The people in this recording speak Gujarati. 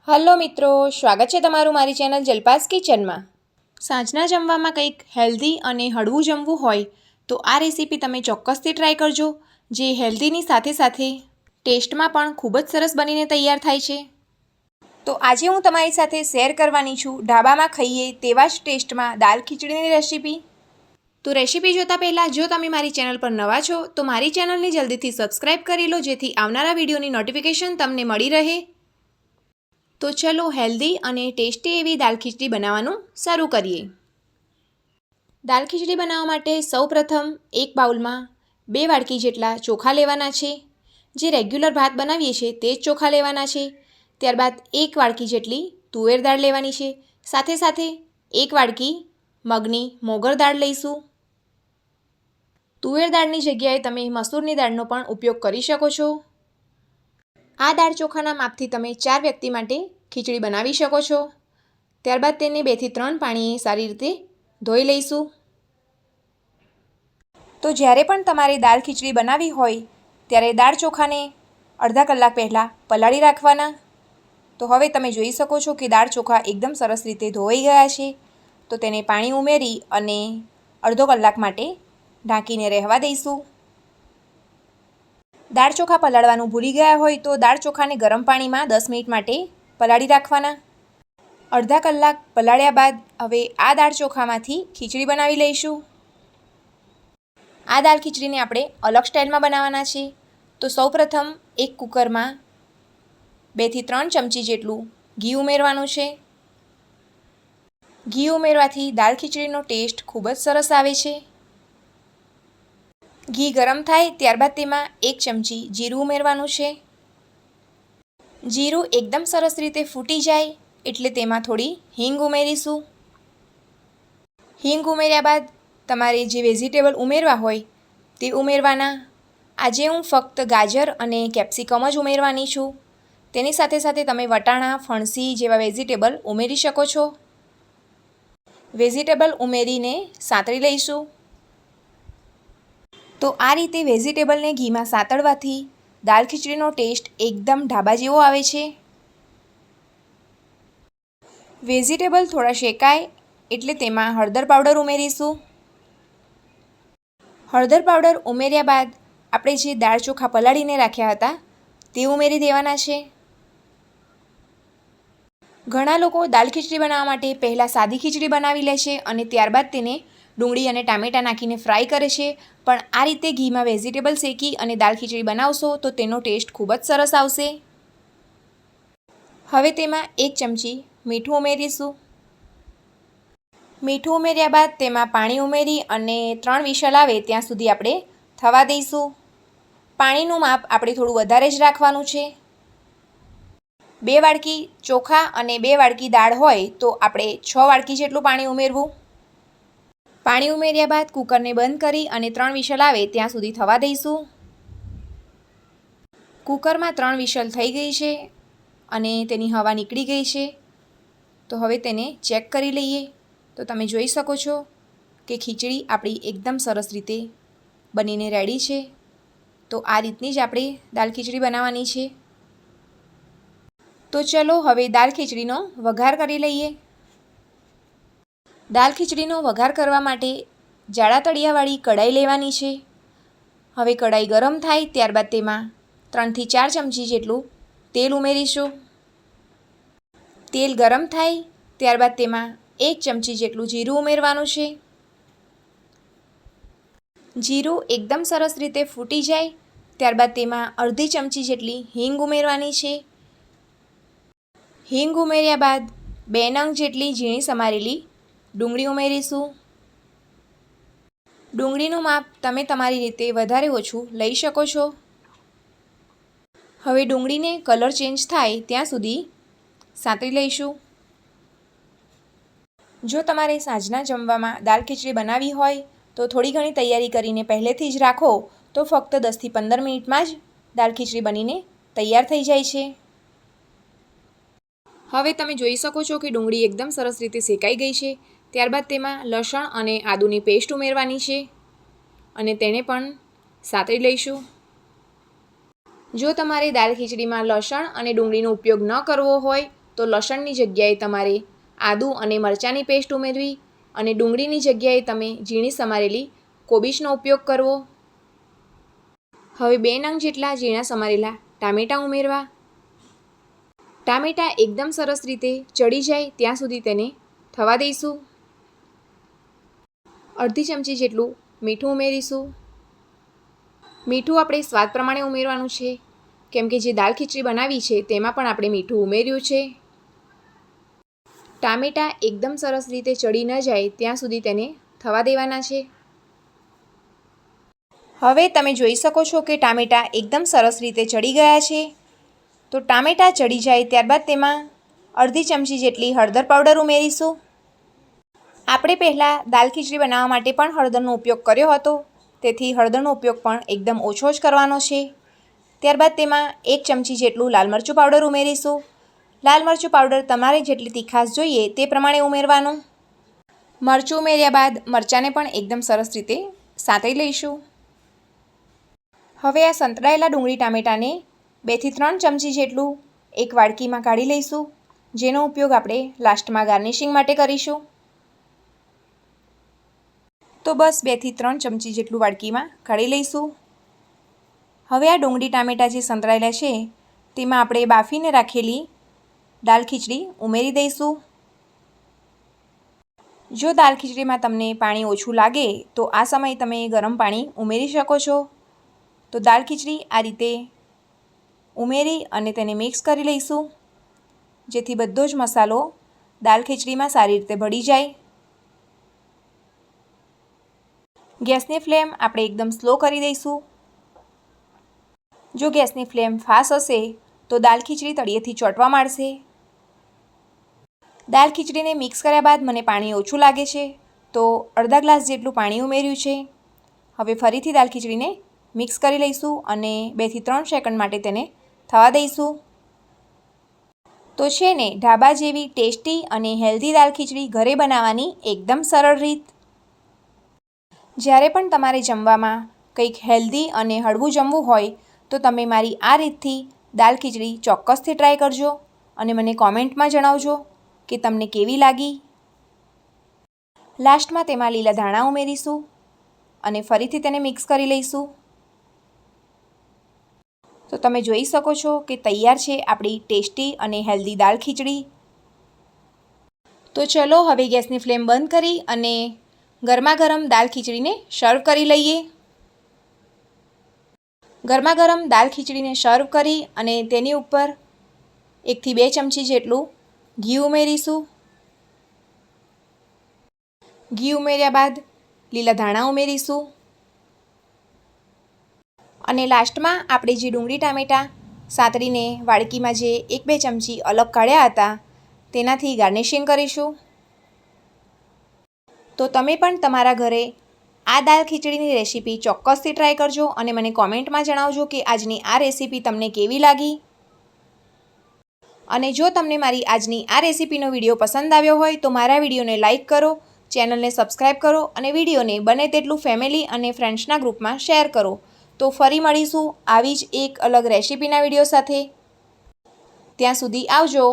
હલો મિત્રો, સ્વાગત છે તમારું મારી ચેનલ જલપાસ કિચનમાં। સાંજના જમવામાં કંઈક હેલ્ધી અને હળવું જમવું હોય તો આ રેસીપી તમે ચોક્કસથી ટ્રાય કરજો, જે હેલ્ધીની સાથે સાથે ટેસ્ટમાં પણ ખૂબ જ સરસ બનીને તૈયાર થાય છે। તો આજે હું તમારી સાથે શેર કરવાની છું ઢાબામાં ખાઈએ તેવા જ ટેસ્ટમાં દાલ ખીચડીની રેસીપી। તો રેસીપી જોતાં પહેલાં જો તમે મારી ચેનલ પર નવા છો તો મારી ચેનલને જલ્દીથી સબસ્ક્રાઈબ કરી લો, જેથી આવનારા વિડીયોની નોટિફિકેશન તમને મળી રહે। તો ચલો હેલ્ધી અને ટેસ્ટી એવી દાલ ખીચડી બનાવવાનું શરૂ કરીએ। દાલ ખીચડી બનાવવા માટે સૌપ્રથમ એક બાઉલમાં 2 વાડકી જેટલા ચોખા લેવાના છે। જે રેગ્યુલર ભાત બનાવીએ છીએ તે જ ચોખા લેવાના છે। ત્યારબાદ 1 વાડકી જેટલી તુવેર દાળ લેવાની છે, સાથે સાથે 1 વાડકી મગની મોગર દાળ લઈશું। તુવેર દાળની જગ્યાએ તમે મસૂરની દાળનો પણ ઉપયોગ કરી શકો છો। આ દાળ ચોખાના માપથી તમે 4 વ્યક્તિ માટે ખીચડી બનાવી શકો છો। ત્યારબાદ તેને 2 થી 3 પાણીએ સારી રીતે ધોઈ લઈશું। તો જ્યારે પણ તમારે દાળ ખીચડી બનાવવી હોય ત્યારે દાળ ચોખાને અડધા કલાક પહેલાં પલાળી રાખવાના। તો હવે તમે જોઈ શકો છો કે દાળ ચોખા એકદમ સરસ રીતે ધોવાઈ ગયા છે। તો તેને પાણી ઉમેરી અને અડધો કલાક માટે ઢાંકીને રહેવા દઈશું। દાળ ચોખા પલાળવાનું ભૂલી ગયા હોય તો દાળ ચોખાને ગરમ પાણીમાં 10 મિનિટ માટે પલાળી રાખવાના। અડધા કલાક પલાળ્યા બાદ હવે આ દાળ ચોખામાંથી ખીચડી બનાવી લઈશું। આ દાળ ખીચડીને આપણે અલગ સ્ટાઇલમાં બનાવવાના છે। તો સૌપ્રથમ એક કુકરમાં 2 થી 3 ચમચી જેટલું ઘી ઉમેરવાનું છે। ઘી ઉમેરવાથી દાળ ખીચડીનો ટેસ્ટ ખૂબ જ સરસ આવે છે। ઘી ગરમ થાય ત્યારબાદ તેમાં 1 ચમચી જીરું ઉમેરવાનું છે। જીરું એકદમ સરસ રીતે ફૂટી જાય એટલે તેમાં થોડી હિંગ ઉમેરીશું। હિંગ ઉમેર્યા બાદ તમારે જે વેજીટેબલ ઉમેરવા હોય તે ઉમેરવાના। આજે હું ફક્ત ગાજર અને કેપ્સિકમ જ ઉમેરવાની છું। તેની સાથે સાથે તમે વટાણા, ફણસી જેવા વેજીટેબલ ઉમેરી શકો છો। વેજીટેબલ ઉમેરીને સાંતળી લઈશું। તો આ રીતે વેજીટેબલને ઘીમાં સાંતળવાથી દાળ ખીચડીનો ટેસ્ટ એકદમ ઢાબા જેવો આવે છે। વેજીટેબલ થોડા શેકાય એટલે તેમાં હળદર પાવડર ઉમેરીશું। હળદર પાવડર ઉમેર્યા બાદ આપણે જે દાળ ચોખા પલાળીને રાખ્યા હતા તે ઉમેરી દેવાના છે। ઘણા લોકો દાળ ખીચડી બનાવવા માટે પહેલાં સાદી ખીચડી બનાવી લે છે અને ત્યારબાદ તેને ડુંગળી અને ટામેટાં નાખીને ફ્રાય કરે છે, પણ આ રીતે ઘીમાં વેજીટેબલ શેકી અને દાળ ખીચડી બનાવશો તો તેનો ટેસ્ટ ખૂબ જ સરસ આવશે। હવે તેમાં 1 ચમચી મીઠું ઉમેરીશું। મીઠું ઉમેર્યા બાદ તેમાં પાણી ઉમેરી અને 3 વિસલ આવે ત્યાં સુધી આપણે થવા દઈશું। પાણીનું માપ આપણે થોડું વધારે જ રાખવાનું છે। 2 વાડકી ચોખા અને 2 વાડકી દાળ હોય તો આપણે 6 વાડકી જેટલું પાણી ઉમેરવું। પાણી ઉમેર્યા બાદ કુકરને બંધ કરી અને 3 વિસલ આવે ત્યાં સુધી થવા દઈશું। કુકરમાં 3 વિસલ થઈ ગઈ છે અને તેની હવા નીકળી ગઈ છે। તો હવે તેને ચેક કરી લઈએ। તો તમે જોઈ શકો છો કે ખીચડી આપણી એકદમ સરસ રીતે બનીને રેડી છે। તો આ રીતની જ આપણે દાળ ખીચડી બનાવવાની છે। તો ચલો હવે દાળ ખીચડીનો વઘાર કરી લઈએ। દાળ ખીચડીનો વઘાર કરવા માટે જાડા તળિયાવાળી કઢાઈ લેવાની છે। હવે કઢાઈ ગરમ થાય ત્યારબાદ તેમાં 3 થી 4 ચમચી જેટલું તેલ ઉમેરીશું। તેલ ગરમ થાય ત્યારબાદ તેમાં 1 ચમચી જેટલું જીરું ઉમેરવાનું છે। જીરું એકદમ સરસ રીતે ફૂટી જાય ત્યારબાદ તેમાં અડધી ચમચી જેટલી હિંગ ઉમેરવાની છે। હિંગ ઉમેર્યા બાદ 2 નંગ જેટલી ઝીણી સમારેલી ડુંગળી ઉમેરીશું। ડુંગળીનું માપ તમે તમારી રીતે વધારે ઓછું લઈ શકો છો। હવે ડુંગળીને કલર ચેન્જ થાય ત્યાં સુધી સાંતળી લઈશું। જો તમારે સાંજના જમવામાં દાળ ખીચડી બનાવવી હોય તો થોડી ઘણી તૈયારી કરીને પહેલેથી જ રાખો તો ફક્ત 10 થી 15 મિનિટમાં જ દાળ ખીચડી બનીને તૈયાર થઈ જાય છે। હવે તમે જોઈ શકો છો કે ડુંગળી એકદમ સરસ રીતે શેકાઈ ગઈ છે। ત્યારબાદ તેમાં લસણ અને આદુની પેસ્ટ ઉમેરવાની છે અને તેને પણ સાંતળી લઈશું। જો તમારે દાળ ખીચડીમાં લસણ અને ડુંગળીનો ઉપયોગ ન કરવો હોય તો લસણની જગ્યાએ તમારે આદું અને મરચાંની પેસ્ટ ઉમેરવી અને ડુંગળીની જગ્યાએ તમે ઝીણી સમારેલી કોબીજનો ઉપયોગ કરવો. હવે 2 નંગ જેટલા ઝીણા સમારેલા ટામેટાં ઉમેરવા. ટામેટાં એકદમ સરસ રીતે ચડી જાય ત્યાં સુધી તેને થવા દઈશું. અડધી ચમચી જેટલું મીઠું ઉમેરીશું. મીઠું આપણે સ્વાદ પ્રમાણે ઉમેરવાનું છે, કેમ કે જે દાળ ખીચડી બનાવી છે તેમાં પણ આપણે મીઠું ઉમેર્યું છે. ટામેટાં એકદમ સરસ રીતે ચડી ન જાય ત્યાં સુધી તેને થવા દેવાના છે. હવે તમે જોઈ શકો છો કે ટામેટાં એકદમ સરસ રીતે ચડી ગયા છે. તો ટામેટાં ચડી જાય ત્યારબાદ તેમાં અડધી ચમચી જેટલી હળદર પાવડર ઉમેરીશું. આપણે પહેલાં દાળ ખીચડી બનાવવા માટે પણ હળદરનો ઉપયોગ કર્યો હતો, તેથી હળદરનો ઉપયોગ પણ એકદમ ઓછો જ કરવાનો છે. ત્યારબાદ તેમાં 1 ચમચી જેટલું લાલ મરચું પાવડર ઉમેરીશું. લાલ મરચું પાવડર તમારે જેટલી તીખાશ જોઈએ તે પ્રમાણે ઉમેરવાનું. મરચું ઉમેર્યા બાદ મરચાંને પણ એકદમ સરસ રીતે સાંતળી લઈશું. હવે આ સંતળાયેલા ડુંગળી ટામેટાને 2 થી 3 ચમચી જેટલું એક વાડકીમાં કાઢી લઈશું, જેનો ઉપયોગ આપણે લાસ્ટમાં ગાર્નિશિંગ માટે કરીશું. તો બસ 2 થી 3 ચમચી જેટલું વાડકીમાં કાઢી લઈશું. હવે આ ડુંગળી ટામેટાં જે સંતળાયેલા છે તેમાં આપણે બાફીને રાખેલી દાળ ખીચડી ઉમેરી દઈશું. જો દાળ ખીચડીમાં તમને પાણી ઓછું લાગે તો આ સમયે તમે ગરમ પાણી ઉમેરી શકો છો. તો દાળ ખીચડી આ રીતે ઉમેરી અને તેને મિક્સ કરી લઈશું, જેથી બધો જ મસાલો દાળ ખીચડીમાં સારી રીતે ભળી જાય. ગેસની ફ્લેમ આપણે એકદમ સ્લો કરી દઈશું. જો ગેસની ફ્લેમ ફાસ્ટ હશે તો દાળ ખીચડી તળિયેથી ચોંટવા માંડશે. દાળ ખીચડીને મિક્સ કર્યા બાદ મને પાણી ઓછું લાગે છે, તો અડધા ગ્લાસ જેટલું પાણી ઉમેર્યું છે. હવે ફરીથી દાળ ખીચડીને મિક્સ કરી લઈશું અને 2 થી 3 સેકન્ડ માટે તેને થવા દઈશું. તો છે ને ઢાબા જેવી ટેસ્ટી અને હેલ્ધી દાળ ખીચડી ઘરે બનાવવાની એકદમ સરળ રીત. જ્યારે પણ તમારે જમવામાં કંઈક હેલ્ધી અને હળવું જમવું હોય તો તમે મારી આ રીતથી દાળ ખીચડી ચોક્કસથી ટ્રાય કરજો અને મને કોમેન્ટમાં જણાવજો કે તમને કેવી લાગી. લાસ્ટમાં તેમાં લીલા ધાણા ઉમેરીશું અને ફરીથી તેને મિક્સ કરી લઈશું. તો તમે જોઈ શકો છો કે તૈયાર છે આપણી ટેસ્ટી અને હેલ્ધી દાળ ખીચડી. તો ચલો હવે ગેસની ફ્લેમ બંધ કરી અને ગરમા ગરમ દાળ ખીચડીને સર્વ કરી લઈએ. ગરમા ગરમ દાળ ખીચડીને સર્વ કરી અને તેની ઉપર 1 થી 2 ચમચી જેટલું ઘી ઉમેરીશું. ઘી ઉમેર્યા બાદ લીલા ધાણા ઉમેરીશું અને લાસ્ટમાં આપણે જે ડુંગળી ટામેટાં સાંતળીને વાડકીમાં જે 1-2 ચમચી અલગ કાઢ્યા હતા તેનાથી ગાર્નિશિંગ કરીશું. તો તમે પણ તમારા ઘરે આ દાળ ખીચડીની રેસીપી ચોક્કસથી ટ્રાય કરજો અને મને કોમેન્ટમાં જણાવજો કે આજની આ રેસીપી તમને કેવી લાગી. અને જો તમને મારી આજની આ રેસીપીનો વિડીયો પસંદ આવ્યો હોય તો મારા વિડીયોને લાઇક કરો, ચેનલને સબસ્ક્રાઈબ કરો અને વિડીયોને બને તેટલું ફેમિલી અને ફ્રેન્ડ્સના ગ્રુપમાં શેર કરો. તો ફરી મળીશું આવી જ એક અલગ રેસીપીના વિડીયો સાથે. ત્યાં સુધી આવજો.